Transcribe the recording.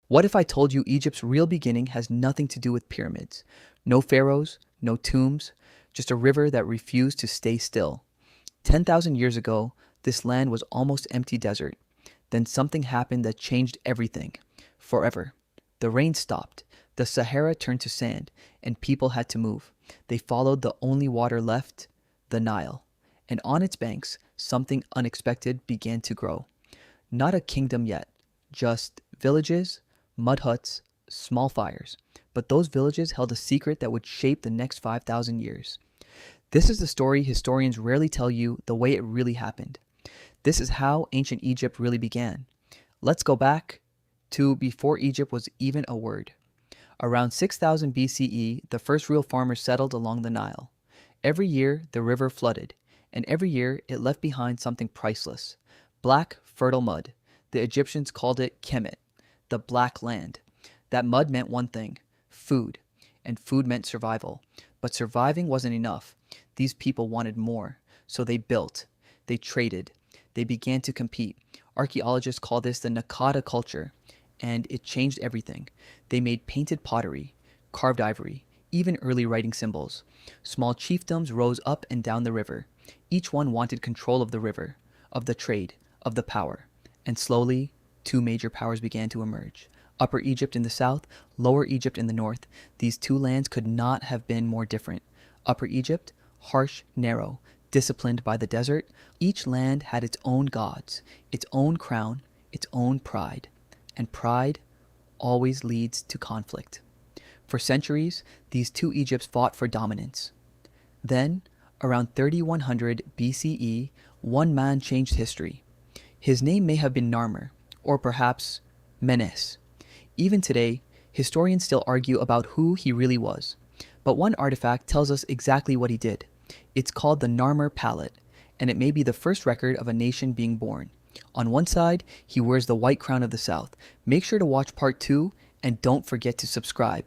What if I told you Egypt's real beginning has nothing to do with pyramids? No pharaohs, no tombs, just a river that refused to stay still. 10,000 years ago, this land was almost empty desert. Then something happened that changed everything. Forever. The rain stopped. The Sahara turned to sand, and people had to move. They followed the only water left, the Nile. And on its banks, something unexpected began to grow. Not a kingdom yet, just villages, mud huts, small fires. But those villages held a secret that would shape the next 5,000 years. This is the story historians rarely tell you the way it really happened. This is how ancient Egypt really began. Let's go back to before Egypt was even a word. Around 6000 BCE, the first real farmers settled along the Nile. Every year, the river flooded, and every year it left behind something priceless. Black, fertile mud. The Egyptians called it Kemet, the black land. That mud meant one thing, food, and food meant survival. But surviving wasn't enough. These people wanted more, so they built, they traded, they began to compete. Archaeologists call this the Naqada culture, and it changed everything. They made painted pottery, carved ivory, even early writing symbols. Small chiefdoms rose up and down the river. Each one wanted control of the river, of the trade, of the power. And slowly, two major powers began to emerge. Upper Egypt in the south, Lower Egypt in the north. These two lands could not have been more different. Upper Egypt, harsh, narrow, disciplined by the desert. Each land had its own gods, its own crown, its own pride. And pride always leads to conflict. For centuries, these two Egypts fought for dominance. Then, around 3100 BCE, one man changed history. His name may have been Narmer, or perhaps Menes. Even today, historians still argue about who he really was. But one artifact tells us exactly what he did. It's called the Narmer palette, and it may be the first record of a nation being born. On one side, he wears the white crown of the south. Make sure to watch part 2, and don't forget to subscribe.